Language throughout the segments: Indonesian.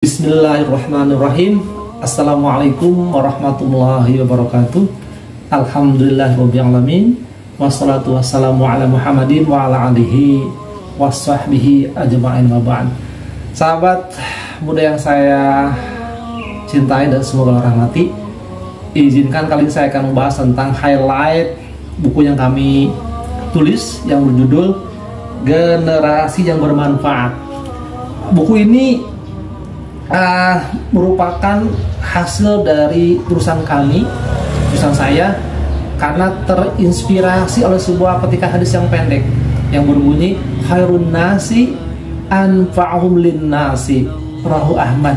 Bismillahirrahmanirrahim. Assalamualaikum warahmatullahi wabarakatuh. Alhamdulillahirabbil alamin. Wassalatu wassalamu ala Muhammadin wa ala alihi washabbihi ajma'in wa ba'd. Sahabat muda yang saya cintai dan semoga rahmati, izinkan kali ini saya akan membahas tentang highlight buku yang kami tulis yang berjudul Generasi yang Bermanfaat. Buku ini merupakan hasil dari tulisan saya, karena terinspirasi oleh sebuah petikan hadis yang pendek yang berbunyi khairun nasi anfa'uhum linnasi, rahu Ahmad.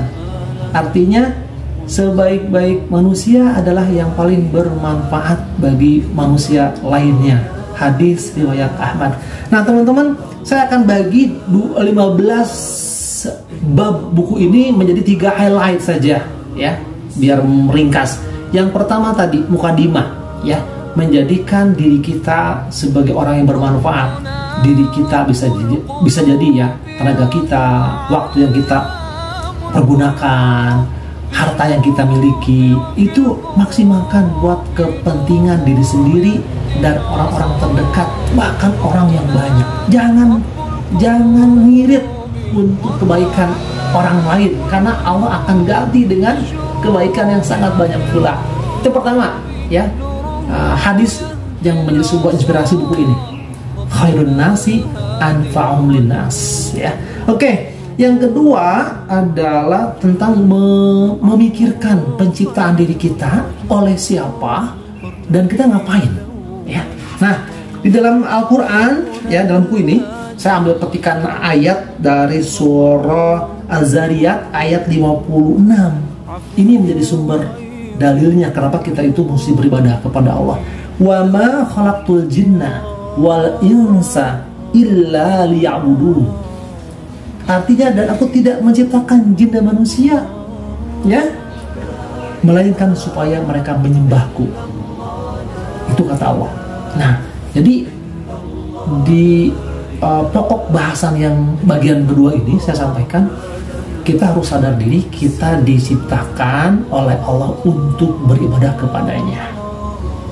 Artinya sebaik-baik manusia adalah yang paling bermanfaat bagi manusia lainnya. Hadis riwayat Ahmad. Nah teman-teman, saya akan bagi 15 bab buku ini menjadi 3 highlight saja ya, biar meringkas. Yang pertama tadi mukadimah ya, menjadikan diri kita sebagai orang yang bermanfaat. Diri kita bisa jadi ya, tenaga kita, waktu yang kita pergunakan, harta yang kita miliki itu maksimalkan buat kepentingan diri sendiri dan orang-orang terdekat, bahkan orang yang banyak. Jangan ngirit untuk kebaikan orang lain, karena Allah akan ganti dengan kebaikan yang sangat banyak pula. Itu pertama ya, hadis yang menjadi sebuah inspirasi buku ini, khairun nasi anfa'uhum linnas ya. Oke, yang kedua adalah tentang memikirkan penciptaan diri kita oleh siapa dan kita ngapain ya. Nah, di dalam Al-Quran ya, dalam buku ini saya ambil petikan ayat dari surah Az-Zariyat ayat 56. Ini menjadi sumber dalilnya kenapa kita itu mesti beribadah kepada Allah. Wa ma khalaqtul jinna wal insa illa liya'budun. Artinya, dan aku tidak menciptakan jin dan manusia ya, melainkan supaya mereka menyembahku. Itu kata Allah. Nah, jadi di pokok bahasan yang bagian kedua ini saya sampaikan, kita harus sadar diri kita diciptakan oleh Allah untuk beribadah kepadanya.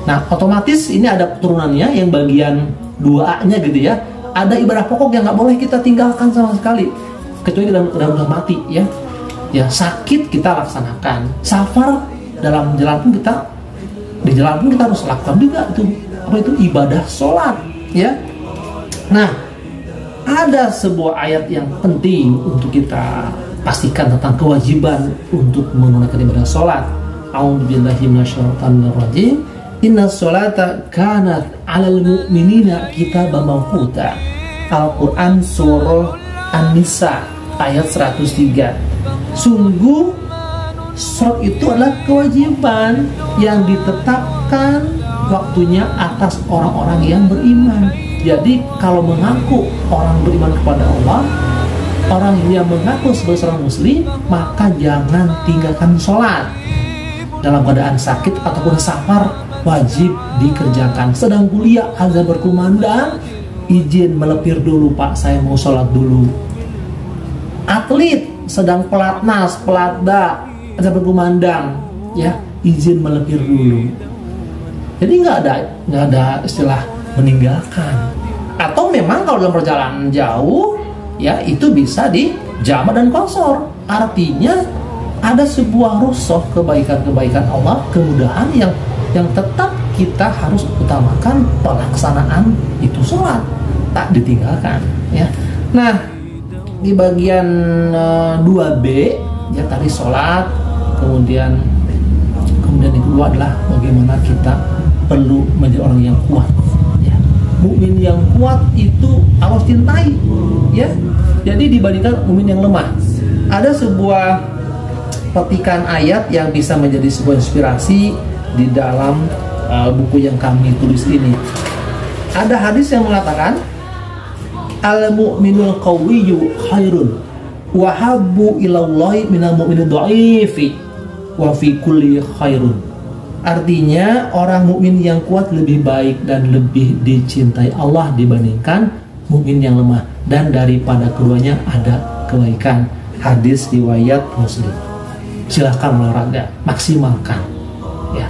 Nah, otomatis ini ada turunannya yang bagian 2A-nya gitu ya. Ada ibadah pokok yang nggak boleh kita tinggalkan sama sekali, kecuali dalam mati ya. Ya, sakit kita laksanakan, safar dalam jalan pun kita, di jalan pun kita harus lakukan juga itu ibadah sholat ya. Nah, ada sebuah ayat yang penting untuk kita pastikan tentang kewajiban untuk menunaikan ibadah sholat. A'udzubillahi minasyaitonirrajim. Innas sholata kanat 'alal mu'minina kitaban mawquta. Al-Quran surah An-Nisa ayat 103. Sungguh sholat itu adalah kewajiban yang ditetapkan waktunya atas orang-orang yang beriman. Jadi kalau mengaku orang beriman kepada Allah, orang yang mengaku sebagai seorang muslim, maka jangan tinggalkan sholat. Dalam keadaan sakit ataupun safar wajib dikerjakan. Sedang kuliah azan berkumandang, izin melepir dulu Pak, saya mau sholat dulu. Atlet sedang pelatnas, pelatda, azan berkumandang ya, izin melepir dulu. Jadi nggak ada istilah meninggalkan. Atau memang kalau dalam perjalanan jauh ya, itu bisa di jamak dan qasar. Artinya ada sebuah rusuh kebaikan-kebaikan Allah, kemudahan yang tetap kita harus utamakan pelaksanaan itu sholat, tak ditinggalkan ya. Nah, di bagian 2B ya, tadi sholat, kemudian yang kedua adalah bagaimana kita perlu menjadi orang yang kuat. Mukmin yang kuat itu harus cintai ya. Jadi dibandingkan mukmin yang lemah, ada sebuah petikan ayat yang bisa menjadi sebuah inspirasi di dalam buku yang kami tulis ini. Ada hadis yang mengatakan al mu'minul qawiyyu khairun wa habbu ilallahi minal mu'minid dha'ifi wa fi kulli khairun. Artinya orang mukmin yang kuat lebih baik dan lebih dicintai Allah dibandingkan mukmin yang lemah, dan daripada keduanya ada kebaikan. Hadis riwayat Muslim. Silahkan olahraga, maksimalkan ya.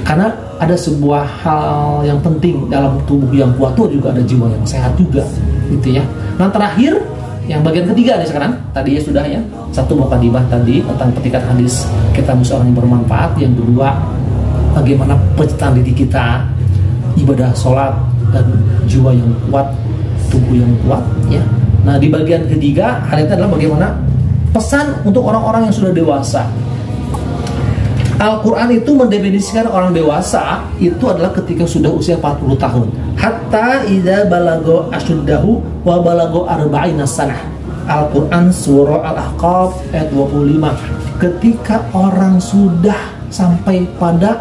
Karena ada sebuah hal yang penting dalam tubuh yang kuat itu juga ada jiwa yang sehat juga gitu ya. Nah terakhir yang bagian ketiga nih sekarang, tadi ya sudah ya, satu mukadimah tadi tentang petikan hadis kita mesti orang yang bermanfaat. Yang kedua, bagaimana penciptaan diri kita, ibadah sholat dan jiwa yang kuat, tubuh yang kuat ya. Nah di bagian ketiga hal itu adalah bagaimana pesan untuk orang-orang yang sudah dewasa. Al-Quran itu mendefinisikan orang dewasa itu adalah ketika sudah usia 40 tahun. Hatta idza balago asyuddahu wa balago arba'ina sanah. Al-Quran surah Al-Ahqaf ayat 25. Ketika orang sudah sampai pada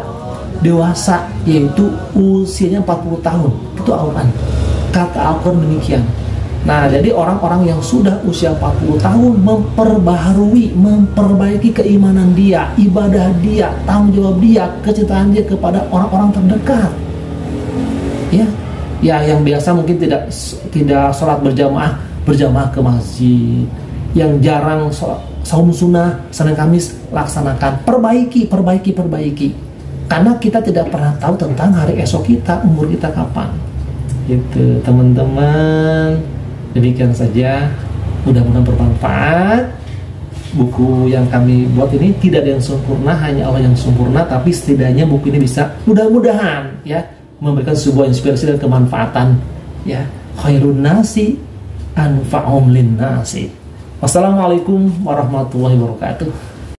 dewasa, yaitu usianya 40 tahun. Itu Al-Quran. Kata Al-Quran demikian. Nah, jadi orang-orang yang sudah usia 40 tahun memperbaiki keimanan dia, ibadah dia, tanggung jawab dia, kecintaan dia kepada orang-orang terdekat. Ya, yang biasa mungkin tidak sholat berjamaah ke masjid, yang jarang saum sunnah Senin Kamis laksanakan. Perbaiki. Karena kita tidak pernah tahu tentang hari esok kita, umur kita kapan. Gitu, teman-teman. Demikian saja, mudah-mudahan bermanfaat. Buku yang kami buat ini tidak ada yang sempurna, hanya Allah yang sempurna, tapi setidaknya buku ini bisa mudah-mudahan ya memberikan sebuah inspirasi dan kemanfaatan ya. Khairun nasi anfa'um lin nasi. Wassalamualaikum warahmatullahi wabarakatuh.